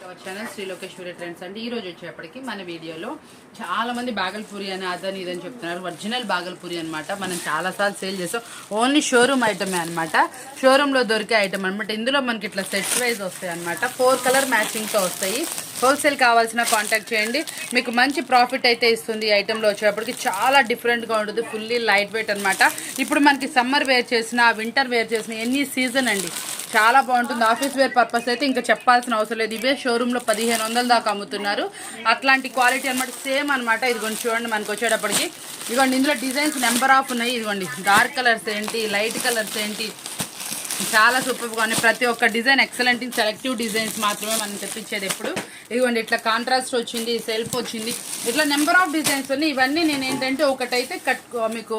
Hour channel Shri Lokeshwari trends అండి. ఈ రోజు వచ్చేప్పటికి మన వీడియోలో చాలా మంది బాగల్పూరి అని అదని ఇదని చెప్తున్నారు. ఒరిజినల్ బాగల్పూరి అనమాట. మనం చాలాసార్లు సేల్ చేస్తాం. ఓన్లీ షోరూమ్ ఐటమే అనమాట. షోరూంలో దొరికే ఐటమ్ అనమాట. ఇందులో మనకి ఇట్లా సెట్ వైజ్ వస్తాయి అనమాట. 4 కలర్ మ్యాచింగ్తో వస్తాయి. హోల్సేల్ కావాల్సిన కాంటాక్ట్ చేయండి. మీకు మంచి ప్రాఫిట్ అయితే ఇస్తుంది. ఈ ఐటెంలో వచ్చేప్పటికి చాలా డిఫరెంట్గా ఉంటుంది. ఫుల్లీ లైట్ వెయిట్ అనమాట. ఇప్పుడు మనకి సమ్మర్ వేర్ చేసిన వింటర్ వేర్ చేసిన ఎనీ సీజన్ అండి, చాలా బాగుంటుంది. ఆఫీస్ వేర్ పర్పస్ అయితే ఇంకా చెప్పాల్సిన అవసరం లేదు. ఇవే షోరూంలో 1500 దాకా అమ్ముతున్నారు. అట్లాంటి క్వాలిటీ అనమాట. సేమ్ అనమాట. ఇదిగోండి చూడండి, మనకు వచ్చేటప్పటికి ఇదిగోండి ఇందులో డిజైన్స్ నెంబర్ ఆఫ్ ఉన్నాయి. ఇదిగోండి డార్క్ కలర్స్ ఏంటి, లైట్ కలర్స్ ఏంటి, చాలా సూపర్గా ఉన్నాయి. ప్రతి ఒక్క డిజైన్ ఎక్సలెంట్. సెలెక్టివ్ డిజైన్స్ మాత్రమే మనం తెప్పించేది ఎప్పుడు. ఇదిగోండి ఇట్లా కాంట్రాస్ట్ వచ్చింది, సెల్ఫ్ వచ్చింది, ఇట్లా నెంబర్ ఆఫ్ డిజైన్స్ ఉన్నాయి. ఇవన్నీ నేను ఏంటంటే ఒకటైతే మీకు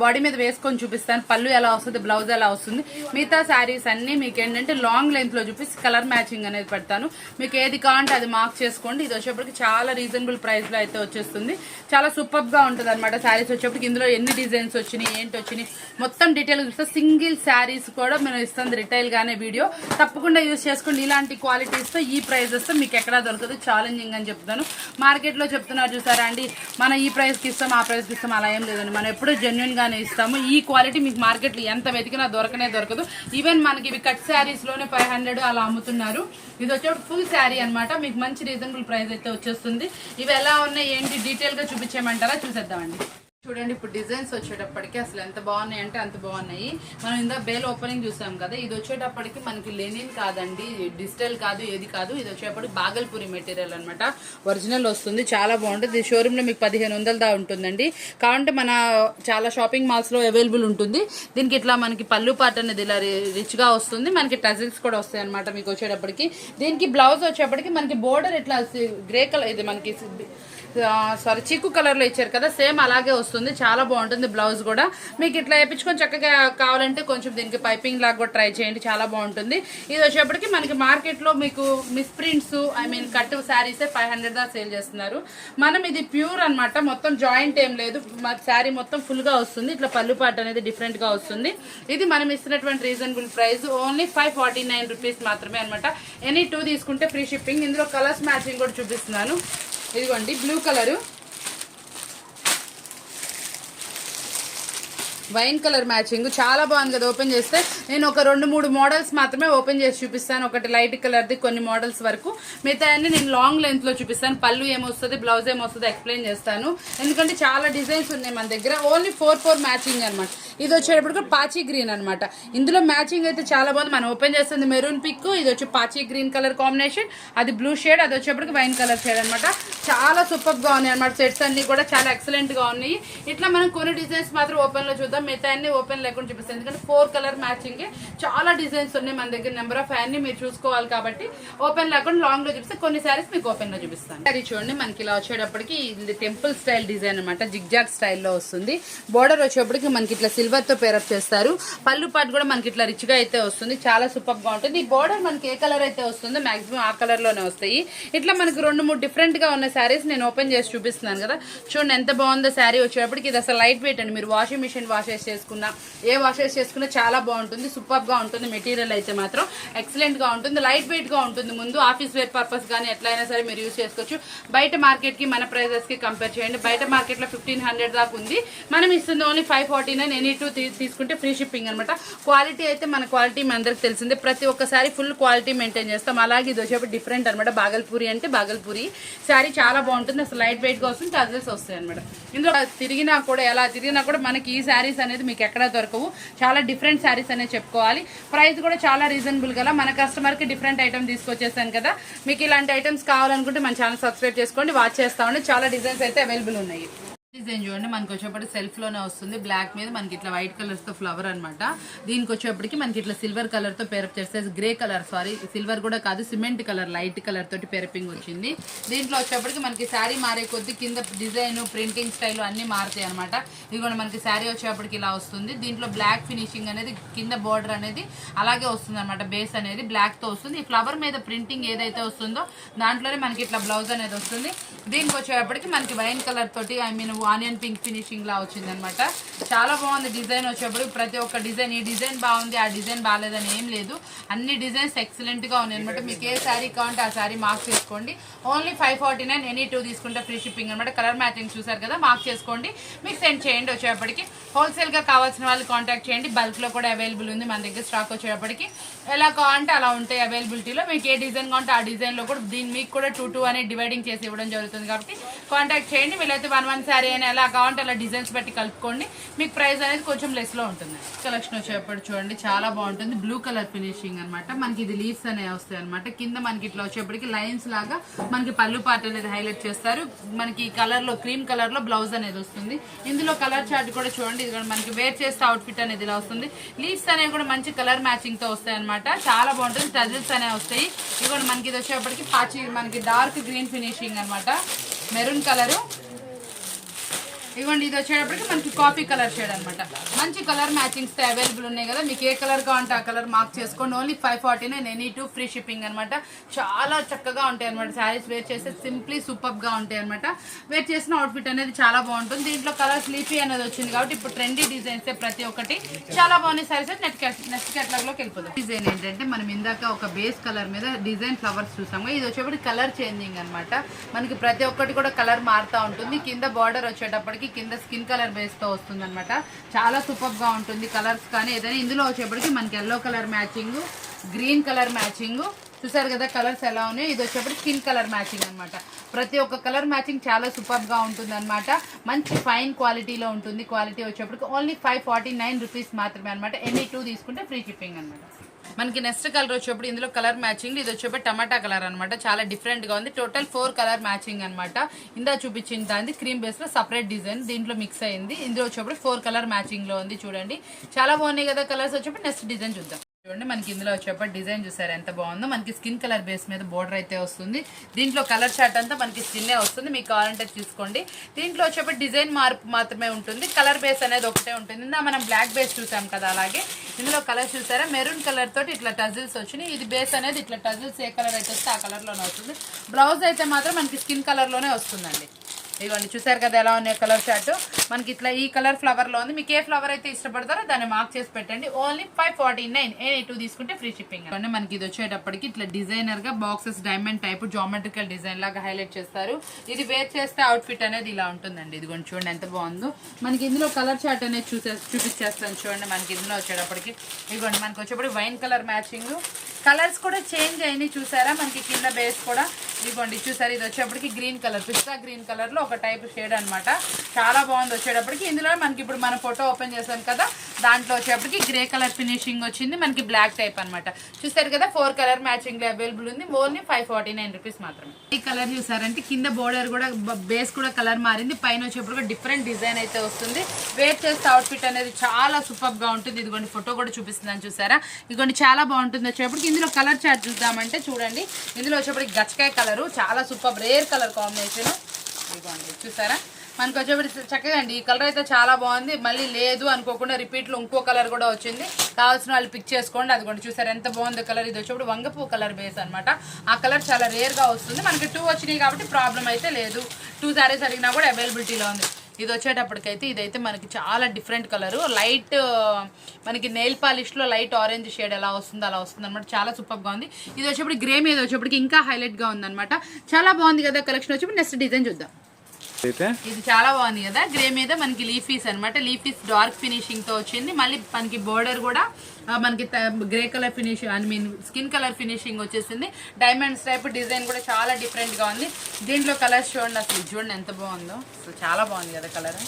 బాడీ మీద వేసుకొని చూపిస్తాను. పళ్ళు ఎలా వస్తుంది, బ్లౌజ్ ఎలా వస్తుంది. మిగతా శారీస్ అన్నీ మీకు ఏంటంటే లాంగ్ లెంత్లో చూపిస్తే కలర్ మ్యాచింగ్ అనేది పెడతాను. మీకు ఏది కావాలంటే అది మార్క్ చేసుకోండి. ఇది వచ్చేప్పటికి చాలా రీజనబుల్ ప్రైస్లో అయితే వచ్చేస్తుంది. చాలా సూపర్గా ఉంటుంది అనమాట. శారీస్ వచ్చేప్పటికి ఇందులో ఎన్ని డిజైన్స్ వచ్చినాయి, ఏంటి వచ్చినాయి మొత్తం డీటెయిల్గా చూస్తే సింగిల్ శారీస్ కూడా మనం ఇస్తుంది రిటైల్ గానే. వీడియో తప్పకుండా యూజ్ చేసుకోండి. ఇలాంటి క్వాలిటీస్తో ఈ ప్రైజెస్తో మీకు ఎక్కడా దొరకదు. ఛాలెంజింగ్ అని చెప్తాను. మార్కెట్లో చెప్తున్నారు చూసారా అండి, మనం ఈ ప్రైస్కి ఇస్తాం, ఆ ప్రైస్కి ఇస్తాం, అలా ఏం లేదండి. మనం ఎప్పుడూ జెన్యున్ గానే ఇస్తాము. ఈ క్వాలిటీ మీకు మార్కెట్లో ఎంత వెతికినా దొరకనే దొరకదు. ఈవెన్ మనకి ఇవి కట్ శారీస్లోనే 500 అలా అమ్ముతున్నారు. ఇది వచ్చే ఫుల్ శారీ అనమాట. మీకు మంచి రీజనబుల్ ప్రైస్ అయితే వచ్చేస్తుంది. ఇవి ఎలా ఉన్నాయి ఏంటి డీటెయిల్గా చూపించేయమంటారా? చూసేద్దామండి. చూడండి ఇప్పుడు డిజైన్స్ వచ్చేటప్పటికి అసలు ఎంత బాగున్నాయి అంటే అంత బాగున్నాయి. మనం ఇందా బేల్ ఓపెనింగ్ చూసాం కదా, ఇది వచ్చేటప్పటికి మనకి లెనిన్ కాదండి, డిజిటల్ కాదు, ఏది కాదు. ఇది వచ్చేటప్పటికి బాగల్పూరి మెటీరియల్ అనమాట. ఒరిజినల్ వస్తుంది. చాలా బాగుంటుంది. ఈ షోరూంలో మీకు 1500 దా ఉంటుందండి. కావాలంటే మన చాలా షాపింగ్ మాల్స్లో అవైలబుల్ ఉంటుంది. దీనికి ఇట్లా మనకి పళ్ళు పార్ట్ అనేది ఇలా రిచ్గా వస్తుంది. మనకి టజిల్స్ కూడా వస్తాయి అనమాట. మీకు వచ్చేటప్పటికి దీనికి బ్లౌజ్ వచ్చేటప్పటికి మనకి బోర్డర్ ఇట్లా గ్రే కలర్, ఇది మనకి చిక్కు కలర్ లో ఇచ్చారు కదా, సేమ్ అలాగే వస్తుంది. చాలా బాగుంటుంది. బ్లౌజ్ కూడా మీకు ఇట్లా వేయించుకొని చక్కగా కావాలంటే కొంచెం దీనికి పైపింగ్ లాగా కూడా ట్రై చేయండి. చాలా బాగుంటుంది. ఇది వచ్చేప్పటికి మనకి మార్కెట్ లో మీకు మిస్ ప్రింట్స్ కట్ శారీస్ 500 దా సేల్ చేస్తున్నారు. మనం ఇది ప్యూర్ అనమాట. మొత్తం జాయింట్ ఏం లేదు. శారీ మొత్తం ఫుల్ గా వస్తుంది. ఇట్లా పళ్ళు పాట అనేది డిఫరెంట్ గా వస్తుంది. ఇది మనం ఇస్తున్నటువంటి రీజనబుల్ ప్రైస్ ఓన్లీ 549 రూపీస్ మాత్రమే అనమాట. ఎనీ 2 తీసుకుంటే ఫ్రీ షిప్పింగ్. ఇందులో కలర్స్ మ్యాచింగ్ కూడా చూపిస్తున్నాను. ఇదిగోండి blue colour, wine colour matching చాలా బాగుంది కదా. ఓపెన్ చేస్తే నేను ఒక 2-3 మోడల్స్ మాత్రమే ఓపెన్ చేసి చూపిస్తాను. ఒకటి లైట్ కలర్ది, కొన్ని మోడల్స్ వరకు. మిగతా అన్ని నేను లాంగ్ లెంత్ లో చూపిస్తాను. పళ్ళు ఏమొస్తుంది, బ్లౌజ్ ఏమొస్తుంది ఎక్స్ప్లెయిన్ చేస్తాను. ఎందుకంటే చాలా డిజైన్స్ ఉన్నాయి మన దగ్గర. ఓన్లీ 4 మ్యాచింగ్ అనమాట. ఇది వచ్చేటప్పుడు పాచీ గ్రీన్ అనమాట. ఇందులో మ్యాచింగ్ అయితే చాలా బాగుంది. మనం ఓపెన్ చేస్తుంది మెరూన్ పిక్, ఇది వచ్చి పాచీ గ్రీన్ కలర్ కాంబినేషన్, అది బ్లూ షేడ్, అది వచ్చేప్పటికి వైన్ కలర్ షేడ్ అనమాట. చాలా సూపర్ గా ఉన్నాయి అనమాట. సెట్స్ అన్ని కూడా చాలా ఎక్సలెంట్ గా ఉన్నాయి. ఇట్లా మనం కొన్ని డిజైన్స్ మాత్రం ఓపెన్ లో చూద్దాం. మిగతా అన్ని ఓపెన్ లేకుండా చూపిస్తాను. ఎందుకంటే 4 కలర్ మ్యాచింగ్ చాలా డిజైన్స్ ఉన్నాయి మన దగ్గర. నెంబర్ ఆఫ్ అన్ని మీరు చూసుకోవాలి కాబట్టి ఓపెన్ లేకుండా లాంగ్ లో చూపిస్తే కొన్ని సారీస్ మీకు ఓపెన్ లో చూపిస్తాను. అది చూడండి మనకి ఇలా వచ్చేటప్పటికి ఇది టెంపుల్ స్టైల్ డిజైన్ అనమాట. జిగ్జాగ్ స్టైల్లో వస్తుంది. బోర్డర్ వచ్చేటప్పటికి మనకి ఇట్లా సిల్వర్ తో పేరప్ చేస్తారు. పళ్ళు పాటు కూడా మనకి ఇట్లా రిచ్ గా అయితే వస్తుంది. చాలా సూపర్ గా ఉంటుంది. ఈ బోర్డర్ మనకి ఏ కలర్ అయితే వస్తుందో మాక్సిమం ఆ కలర్ లోనే వస్తాయి. ఇట్లా మనకి 2-3 డిఫరెంట్ గా ఉన్న శారీస్ నేను ఓపెన్ చేసి చూపిస్తున్నాను కదా. చూడండి ఎంత బాగుందో శారీ వచ్చేటప్పటికి. ఇది అసలు లైట్ వెయిట్ అండి. మీరు వాషింగ్ మిషన్ వాషెస్ చేసుకున్నా, ఏ వాషెస్ చేసుకున్నా చాలా బాగుంటుంది. సూపర్ గా ఉంటుంది. మెటీరియల్ అయితే మాత్రం ఎక్సలెంట్ గా ఉంటుంది. లైట్ వెయిట్ గా ఉంటుంది. ముందు ఆఫీస్ వేర్ పర్పస్ కానీ ఎట్లయినా సరే మీరు యూజ్ చేసుకోవచ్చు. బయట మార్కెట్ కి మన ప్రైజెస్ కి కంపేర్ చేయండి. బయట మార్కెట్ లో 1500 దాకా ఉంది. మనం ఇస్తుంది ఓన్లీ 549. ఎనీ 2 తీసుకుంటే ఫ్రీ షిప్పింగ్ అనమాట. క్వాలిటీ అయితే మన క్వాలిటీ మన అందరికి తెలిసిందే. ప్రతి ఒక్కసారి ఫుల్ క్వాలిటీ మెయింటైన్ చేస్తాం. అలాగే ఇది వచ్చేప్పుడు డిఫరెంట్ అనమాట. బాగల్పూరి అంటే బాగల్పూరి శారీ చాలా బాగుంటుంది. అసలు లైట్ వెయిట్ గా వస్తుంది. టజల్స్ వస్తాయి అనమాట. ఇందులో తిరిగినా కూడా ఎలా తిరిగినా కూడా మనకి ఈ శారీస్ అనేది మీకు ఎక్కడా దొరకవు. చాలా డిఫరెంట్ శారీస్ అనేది చెప్పుకోవాలి. ప్రైస్ కూడా చాలా రీజనబుల్ గల. మన కస్టమర్ కి డిఫరెంట్ ఐటమ్ తీసుకొచ్చేసాను కదా. మీకు ఇలాంటి ఐటమ్స్ కావాలనుకుంటే మన ఛానల్ సబ్స్క్రైబ్ చేసుకోండి. వాచ్ చేస్తామండి. చాలా డిజైన్స్ అయితే అవైలబుల్ ఉన్నాయి. డిజైన్ చూడండి మనకి వచ్చేప్పటికి సెల్ఫ్ లోనే వస్తుంది. బ్లాక్ మీద మనకి ఇట్లా వైట్ కలర్స్ తో ఫ్లవర్ అనమాట. దీనికి వచ్చేప్పటికి మనకి ఇట్లా సిల్వర్ కలర్ తో పేరప్ చేస్తే గ్రే కలర్, సారీ సిల్వర్ కూడా కాదు, సిమెంట్ కలర్, లైట్ కలర్ తోటి పేరపింగ్ వచ్చింది. దీంట్లో వచ్చేప్పటికి మనకి శారీ మారే కొద్ది కింద డిజైన్, ప్రింటింగ్ స్టైల్ అన్ని మారుతాయి అనమాట. ఇది కూడా మనకి శారీ వచ్చేప్పటికి ఇలా వస్తుంది. దీంట్లో బ్లాక్ ఫినిషింగ్ అనేది కింద బోర్డర్ అనేది అలాగే వస్తుంది అనమాట. బేస్ అనేది బ్లాక్ తో వస్తుంది. ఈ ఫ్లవర్ మీద ప్రింటింగ్ ఏదైతే వస్తుందో దాంట్లోనే మనకి ఇట్లా బ్లౌజ్ అనేది వస్తుంది. దీనికి వచ్చేప్పటికి మనకి వైన్ కలర్ తోటి ఆనియన్ పింక్ ఫినిషింగ్ లా వచ్చింది అనమాట. చాలా బాగుంది డిజైన్ వచ్చేప్పుడు. ప్రతి ఒక్క డిజైన్, ఈ డిజైన్ బాగుంది ఆ డిజైన్ బాగాలేదని ఏం లేదు, అన్ని డిజైన్స్ ఎక్సలెంట్ గా ఉన్నాయి అనమాట. మీకు ఏ శారీ కావాలంటే ఆ శారీ మార్క్ చేసుకోండి. ఓన్లీ 549, ఎనీ 2 తీసుకుంటే ఫ్రీ షిప్పింగ్ అనమాట. కలర్ మ్యాచింగ్ చూసారు కదా, మార్క్ చేసుకోండి, మీకు సెండ్ చేయండి. వచ్చేప్పటికి హోల్సేల్ గా కావాల్సిన వాళ్ళు కాంటాక్ట్ చేయండి. బల్క్ లో కూడా అవైలబుల్ ఉంది మన దగ్గర స్టాక్. వచ్చేప్పటికి ఎలా కావాలంటే అలా ఉంటాయి అవైలబిలిటీలో. మీకు ఏ డిజైన్ కావాలంటే ఆ డిజైన్ లో కూడా మీకు కూడా 2 అనేది డివైడింగ్ చేసి ఇవ్వడం జరుగుతుంది కాబట్టి కాంటాక్ట్ చేయండి. వీళ్ళైతే 1 శారీ అయినా ఎలా కావాలంటే అలా డిజైన్స్ బట్టి కలుపుకోండి, మీకు ప్రైస్ అనేది కొంచెం లెస్ లో ఉంటుంది. కలెక్షన్ వచ్చేప్పుడు చూడండి చాలా బాగుంటుంది. బ్లూ కలర్ ఫినిషింగ్ అనమాట. మనకి ఇది లీవ్స్ అనేవి వస్తాయి అనమాట. కింద మనకి ఇట్లా వచ్చేప్పటికి లైన్స్ లాగా మనకి పళ్ళు పార్ట్ అనేది హైలైట్ చేస్తారు. మనకి కలర్ లో క్రీమ్ కలర్ లో బ్లౌజ్ అనేది వస్తుంది. ఇందులో కలర్ చార్ట్ కూడా చూడండి, ఇది కూడా మనకి వేర్ చేస్తే అవుట్ఫిట్ అనేది ఇలా వస్తుంది. లీవ్స్ అనేవి కూడా మంచి కలర్ మ్యాచింగ్ తో వస్తాయి అనమాట. చాలా బాగుంటుంది. టజిల్స్ అనేవి వస్తాయి. ఇదిగోండి మనకి ఇది వచ్చేప్పటికి మనకి డార్క్ గ్రీన్ ఫినిషింగ్ అనమాట, మెరూన్ కలరు. ఇవ్వండి ఇది వచ్చేటప్పటికి మనకి కాఫీ కలర్ షేడ్ అనమాట. మంచి కలర్ మ్యాచింగ్స్ అవైలబుల్ ఉన్నాయి కదా, మీకు ఏ కలర్ కావాలంటే ఆ కలర్ మార్క్ చేసుకోండి. ఓన్లీ 549, ఎనీ 2 ఫ్రీ షిప్పింగ్ అనమాట. చాలా చక్కగా ఉంటాయి అనమాట. శారీస్ వేర్ చేస్తే సింప్లీ సూపర్ గా ఉంటాయి అనమాట. వేర్ చేసిన అవుట్ఫిట్ అనేది చాలా బాగుంటుంది. దీంట్లో కలర్ స్లీపీ అనేది వచ్చింది కాబట్టి ఇప్పుడు ట్రెండీ డిజైన్స్ ప్రతి ఒక్కటి చాలా బాగున్నాయి. శారీస్ నెక్స్ట్ కేటలాగ్ లోకి వెళ్ళిపోతాం. డిజైన్ ఏంటంటే మనం ఇందాక ఒక బేస్ కలర్ మీద డిజైన్ ఫ్లవర్స్ చూసాము. ఇది వచ్చేప్పటికి కలర్ చేంజింగ్ అనమాట. మనకి ప్రతి ఒక్కటి కూడా కలర్ మారుతూ ఉంటుంది. కింద బార్డర్ వచ్చేటప్పటికి కింద స్కిన్ కలర్ బేస్ తో వస్తుంది అనమాట. చాలా సూపర్ గా ఉంటుంది కలర్స్ కానీ ఏదైనా. ఇందులో వచ్చేప్పటికి మనకి yellow colour matching, green colour matching చూసారు కదా కలర్స్ ఎలా ఉన్నాయి. ఇది వచ్చేప్పటికి స్కిన్ కలర్ మ్యాచింగ్ అనమాట. ప్రతి ఒక్క కలర్ మ్యాచింగ్ చాలా సూపర్ గా ఉంటుంది అనమాట. మంచి ఫైన్ క్వాలిటీలో ఉంటుంది. క్వాలిటీ వచ్చేప్పటికి ఓన్లీ 549 రూపీస్ మాత్రమే అనమాట. ఎనీ 2 తీసుకుంటే ఫ్రీ షిప్పింగ్ అనమాట. మనకి నెక్స్ట్ కలర్ వచ్చేప్పుడు ఇందులో కలర్ మ్యాచింగ్, ఇది వచ్చేప్పుడు టమాటా కలర్ అనమాట. చాలా డిఫరెంట్ గా ఉంది. టోటల్ 4 కలర్ మ్యాచింగ్ అనమాట. ఇందా చూపించిన దాన్ని క్రీమ్ బేస్ లో సపరేట్ డిజైన్ దీంట్లో మిక్స్ అయింది. ఇందులో వచ్చేప్పుడు 4 కలర్ మ్యాచింగ్ లో ఉంది. చూడండి చాలా బాగున్నాయి కదా కలర్స్. వచ్చేప్పుడు నెక్స్ట్ డిజైన్ చూద్దాం. చూడండి మనకి ఇందులో వచ్చేప్పుడు డిజైన్ చూసారు ఎంత బాగుందో. మనకి స్కిన్ కలర్ బేస్ మీద బోర్డర్ అయితే వస్తుంది. దీంట్లో కలర్ చార్ట్ అంతా మనకి స్కిన్నే వస్తుంది. మీకు కావాలంటే తీసుకోండి. దీంట్లో వచ్చేప్పుడు డిజైన్ మార్పు మాత్రమే ఉంటుంది. కలర్ బేస్ అనేది ఒకటే ఉంటుంది. మనం బ్లాక్ బేస్ చూసాం కదా, అలాగే ఇందులో కలర్ చూసారా మెరూన్ కలర్ తోటి ఇట్లా టజిల్స్ వచ్చినాయి. ఇది బేస్ అనేది ఇట్లా టజిల్స్ ఏ కలర్ అయితే వస్తే ఆ కలర్ లోనే వస్తుంది. బ్లౌజ్ అయితే మాత్రం మనకి స్కిన్ కలర్ లోనే వస్తుందండి. ఇదిగోండి చూసారు కదా ఎలా ఉన్నాయి కలర్ చార్ట్. మనకి ఇట్లా ఈ కలర్ ఫ్లవర్ లో ఉంది. మీకు ఏ ఫ్లవర్ అయితే ఇష్టపడతారో దాన్ని మార్క్ చేసి పెట్టండి. ఓన్లీ 549, ఎనీ 2 తీసుకుంటే ఫ్రీ షిప్పింగ్. మనకి ఇది వచ్చేటప్పటికి ఇట్లా డిజైనర్ గా boxes diamond type geometrical design లాగా హైలైట్ చేస్తారు. ఇది వేర్ చేస్తే అవుట్ ఫిట్ అనేది ఇలా ఉంటుందండి. ఇదిగోండి చూడండి ఎంత బాగుందో. మనకి ఇందులో కలర్ చార్ట్ అనేది చూపించేస్తాను చూడండి. మనకి ఇందులో వచ్చేటప్పటికి ఇదిగోండి మనకి వచ్చేప్పటికి వైన్ కలర్ మ్యాచింగ్. కలర్స్ కూడా చేంజ్ అయినాయి చూసారా. మనకి కింద బేస్ కూడా ఇదిగోండి చూసారు. ఇది వచ్చేప్పటికి గ్రీన్ కలర్, పిస్తా గ్రీన్ కలర్ లో ఒక టైప్ షేడ్ అనమాట. చాలా బాగుంది. వచ్చేటప్పటికి ఇందులో మనకి ఇప్పుడు మన ఫోటో ఓపెన్ చేసాం కదా, దాంట్లో వచ్చేప్పటికి గ్రే కలర్ ఫినిషింగ్ వచ్చింది. మనకి బ్లాక్ టైప్ అనమాట. చూసారు కదా 4 కలర్ మ్యాచింగ్ లో అవైలబుల్ ఉంది. ఓన్లీ 549 రూపీస్ మాత్రమే. ఈ కలర్ చూసారంటే కింద బోర్డర్ కూడా బేస్ కూడా కలర్ మారింది. పైన వచ్చేప్పుడు డిఫరెంట్ డిజైన్ అయితే వస్తుంది. వేర్ చేస్తే అవుట్ ఫిట్ అనేది చాలా సూపర్ గా ఉంటుంది. ఇదిగోండి ఫోటో కూడా చూపిస్తున్నాను చూసారా. ఇదిగోండి చాలా బాగుంటుంది. వచ్చేప్పటికి ఇందులో కలర్ చార్ట్ చూద్దామంటే చూడండి. ఇందులో వచ్చేప్పటికి గచ్చకాయ కలర్ చాలా సూపర్ రేర్ కలర్ కాంబినేషన్. ఇదిగోండి చూసారా మనకు వచ్చేప్పటికి చక్కగా అండి. ఈ కలర్ అయితే చాలా బాగుంది. మళ్ళీ లేదు అనుకోకుండా రిపీట్ లో ఇంకో కలర్ కూడా వచ్చింది. కావాల్సిన వాళ్ళు పిక్ చేసుకోండి. అదిగోండి చూసారు ఎంత బాగుంది కలర్. ఇది వచ్చేప్పుడు వంగపూ కలర్ బేస్ అనమాట. ఆ కలర్ చాలా రేర్ గా వస్తుంది. మనకి 2 వచ్చినాయి కాబట్టి ప్రాబ్లం అయితే లేదు. 2 శారీస్ అడిగినా కూడా అవైలబిలిటీలో ఉంది. ఇది వచ్చేటప్పటికైతే ఇదైతే మనకి చాలా డిఫరెంట్ కలర్. లైట్ మనకి నెయిల్ పాలిష్ లో లైట్ ఆరెంజ్ షేడ్ ఎలా వస్తుందో అలా వస్తుంది అనమాట. చాలా సూపర్ గా ఉంది. ఇది వచ్చేప్పుడు గ్రే మీద వచ్చేప్పటికి ఇంకా హైలైట్ గా ఉంది అనమాట. చాలా బాగుంది కదా కలెక్షన్. వచ్చేప్పుడు నెక్స్ట్ డిజైన్ చూద్దాం. ఇది చాలా బాగుంది కదా. గ్రే మీద మనకి లీఫీస్ అనమాట. లీఫీస్ డార్క్ ఫినిషింగ్ తో వచ్చింది. మళ్ళీ మనకి బోర్డర్ కూడా మనకి grey colour finishing skin colour finishing వచ్చేసింది. డైమండ్స్ టైప్ డిజైన్ కూడా చాలా డిఫరెంట్ గా ఉంది. దీంట్లో కలర్స్ చూడండి. అసలు చూడండి ఎంత బాగుందో. అసలు చాలా బాగుంది కదా కలర్.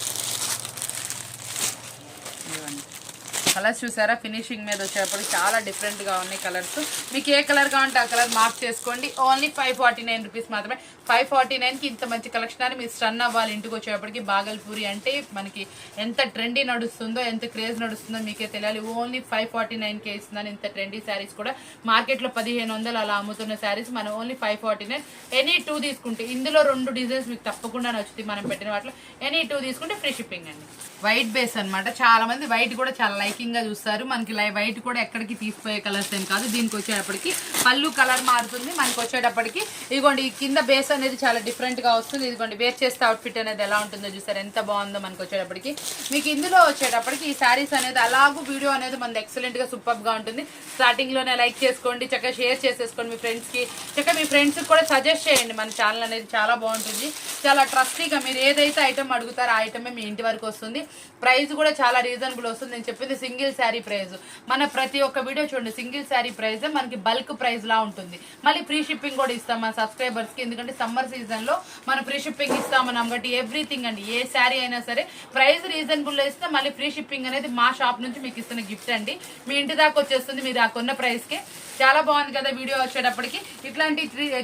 కలర్స్ చూసారా ఫినిషింగ్ మీద వచ్చేటప్పుడు చాలా డిఫరెంట్ గా ఉన్నాయి కలర్స్. మీకు ఏ కలర్ కావాలంటే ఆ కలర్ మార్క్ చేసుకోండి. ఓన్లీ 549 రూపీస్ మాత్రమే. 549 కి ఇంత మంచి కలెక్షన్ అని మీరు స్టన్ అవ్వాలి. ఇంటికి వచ్చేటప్పటికి బాగల్పూరి అంటే మనకి ఎంత ట్రెండీ నడుస్తుందో ఎంత క్రేజ్ నడుస్తుందో మీకే తెలియాలి. ఓన్లీ 549కే ఇస్తుందని ఇంత ట్రెండీ శారీస్ కూడా మార్కెట్ లో 1500 అలా అమ్ముతున్న శారీస్ మనం ఓన్లీ 549. ఎనీ 2 తీసుకుంటే ఇందులో 2 డిజైన్స్ మీకు తప్పకుండా నచ్చుతాయి. మనం పెట్టిన వాటిలో ఎనీ 2 తీసుకుంటే ఫ్రీ షిప్పింగ్ అండి. వైట్ బేస్ అనమాట. చాలా మంది వైట్ కూడా చాలా లైకింగ్ లుకింగ్ గా చూస్తారు. మనకి వైట్ కూడా ఎక్కడికి తీసిపోయే కలర్స్ ఏం కాదు. దీనికి వచ్చేటప్పటికి పళ్ళు కలర్ మారుతుంది. మనకి వచ్చేటప్పటికి ఇదిగోండి కింద బేస్ అనేది చాలా డిఫరెంట్ గా వస్తుంది. ఇదిగోండి వేర్ చేస్తే అవుట్ఫిట్ అనేది ఎలా ఉంటుందో చూసారు, ఎంత బాగుందో. మనకి వచ్చేటప్పటికి మీకు ఇందులో వచ్చేటప్పటికి ఈ శారీస్ అనేది అలాగూ వీడియో అనేది మనది ఎక్సలెంట్ గా సూపర్ గా ఉంటుంది. స్టార్టింగ్ లోనే లైక్ చేసుకోండి, చక్కగా షేర్ చేసేసుకోండి మీ ఫ్రెండ్స్ కి, చక్కగా మీ ఫ్రెండ్స్ కూడా సజెస్ట్ చేయండి. మన ఛానల్ అనేది చాలా బాగుంటుంది. చాలా ట్రస్టీగా మీరు ఏదైతే ఐటమ్ అడుగుతారో ఆ ఐటమే మీ ఇంటి వరకు వస్తుంది. ప్రైస్ కూడా చాలా రీజనబుల్ వస్తుంది. నేను చెప్పింది సింగిల్ శారీ ప్రైస్. మన ప్రతి ఒక్క వీడియో చూడండి, సింగిల్ శారీ ప్రైస్ మనకి బల్క్ ప్రైస్ లా ఉంటుంది. మళ్ళీ ఫ్రీ షిప్పింగ్ కూడా ఇస్తాం మన సబ్స్క్రైబర్స్ కి, ఎందుకంటే సమ్మర్ సీజన్ లో మనం ఫ్రీ షిప్పింగ్ ఇస్తామన్నాం కాబట్టి ఎవ్రీథింగ్ అండి, ఏ శారీ అయినా సరే ప్రైస్ రీజనబుల్ లో ఇస్తే మళ్ళీ ఫ్రీ షిప్పింగ్ అనేది మా షాప్ నుంచి మీకు ఇస్తున్న గిఫ్ట్ అండి. మీ ఇంటి దాకా వచ్చేస్తుంది మీరు ఆ కొన్న ప్రైస్ కి. చాలా బాగుంది కదా వీడియో వచ్చేటప్పటికి. ఇట్లాంటి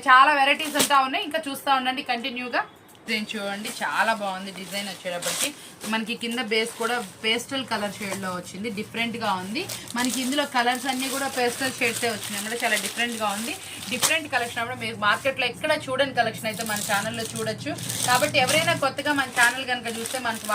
చాలా వెరైటీస్ అంతా ఉన్నాయి, ఇంకా చూస్తూ ఉండండి కంటిన్యూగా. డిజైన్ చూడండి చాలా బాగుంది. డిజైన్ వచ్చేటప్పటికి మనకి కింద బేస్ కూడా పేస్టల్ కలర్ షేడ్ లో వచ్చింది, డిఫరెంట్ గా ఉంది. మనకి ఇందులో కలర్స్ అన్ని కూడా పేస్టల్ షేడ్సే వచ్చినాయి అన్నమాట, చాలా డిఫరెంట్ గా ఉంది. డిఫరెంట్ కలెక్షన్ అప్పుడు మీరు మార్కెట్ లో ఎక్కడ చూడని కలెక్షన్ అయితే మన ఛానల్లో చూడొచ్చు. కాబట్టి ఎవరైనా కొత్తగా మన ఛానల్ కనుక చూస్తే మనకు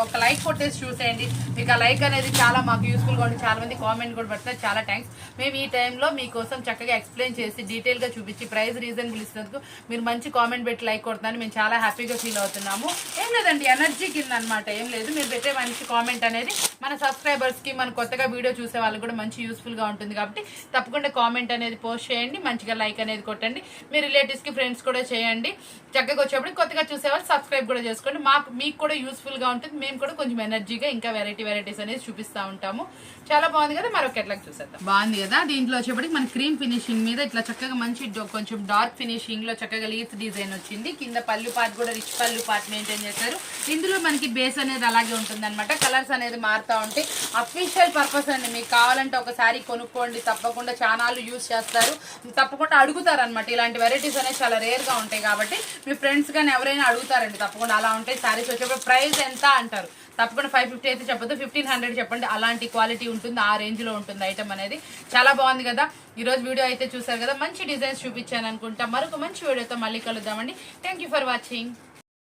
ఒక లైక్ కొట్టేసి చూసేయండి. మీకు ఆ లైక్ అనేది చాలా మాకు యూస్ఫుల్ గా ఉంటుంది. చాలా మంది కామెంట్ కూడా పెడతారు, చాలా థ్యాంక్స్. మేము ఈ టైంలో మీకోసం చక్కగా ఎక్స్ప్లెయిన్ చేసి డీటెయిల్ గా చూపించి ప్రైస్ రీజనబుల్ ఇచ్చినందుకు మీరు మంచి కామెంట్ పెట్టి లైక్ కొడతాను. మేము చాలా హ్యాపీగా ఫీల్ అవుతున్నాము. ఏం లేదండి, ఎనర్జీ కింద అనమాట, ఏం లేదు. మీరు పెట్టే మంచి కామెంట్ అనేది మన సబ్స్క్రైబర్స్ కి, మన కొత్తగా వీడియో చూసే వాళ్ళకి కూడా మంచి యూస్ఫుల్ గా ఉంటుంది. కాబట్టి తప్పకుండా కామెంట్ అనేది పోస్ట్ చేయండి, మంచిగా లైక్ అనేది కొట్టండి. మీ రిలేటివ్స్ కి ఫ్రెండ్స్ కూడా చేయండి. చక్కగా వచ్చేప్పుడు కొత్తగా చూసేవాళ్ళు సబ్స్క్రైబ్ కూడా చేసుకోండి. మీకు కూడా యూస్ఫుల్ గా ఉంటుంది. మేము కూడా కొంచెం ఎనర్జీగా ఇంకా వెరైటీస్ అనేది చూపిస్తూ ఉంటాము. చాలా బాగుంది కదా, మరొక ఎట్లాగా చూసేద్దాం. బాగుంది కదా. దీంట్లో వచ్చేప్పటికి మన క్రీమ్ ఫినిషింగ్ మీద ఇట్లా చక్కగా మంచి కొంచెం డార్క్ ఫినిషింగ్ లో చక్కగా లీఫ్ డిజైన్ వచ్చింది. కింద పళ్ళు పార్ట్ కూడా రిచ్ పళ్ళు పార్ట్ మెయింటైన్ చేశారు. ఇందులో మనకి బేస్ అనేది అలాగే ఉంటుంది అనమాట. కలర్స్ అనేది మారుతూ ఉంటాయి. అఫీషియల్ పర్పస్ అండి, మీకు కావాలంటే ఒక శారీ కొనుక్కోండి, తప్పకుండా ఛానల్ యూజ్ చేస్తారు, తప్పకుండా అడుగుతారు అనమాట. ఇలాంటి వెరైటీస్ అనేది చాలా రేర్ గా ఉంటాయి కాబట్టి మీ ఫ్రెండ్స్ కానీ ఎవరైనా అడుగుతారండి, తప్పకుండా అలా ఉంటాయి. శారీస్ వచ్చేప్పుడు ప్రైస్ ఎంత అంటారు, తప్పకుండా 550 అయితే చెప్పొద్దు, 1500 చెప్పండి. అలాంటి క్వాలిటీ ఉంటుంది, ఆ రేంజ్ లో ఉంటుంది ఐటమ్ అనేది. చాలా బాగుంది కదా. ఈ రోజు వీడియో అయితే చూసారు కదా, మంచి డిజైన్స్ చూపించాను అనుకుంటా. మరొక మంచి వీడియోతో మళ్ళీ కలుద్దామండి. Thank you for watching.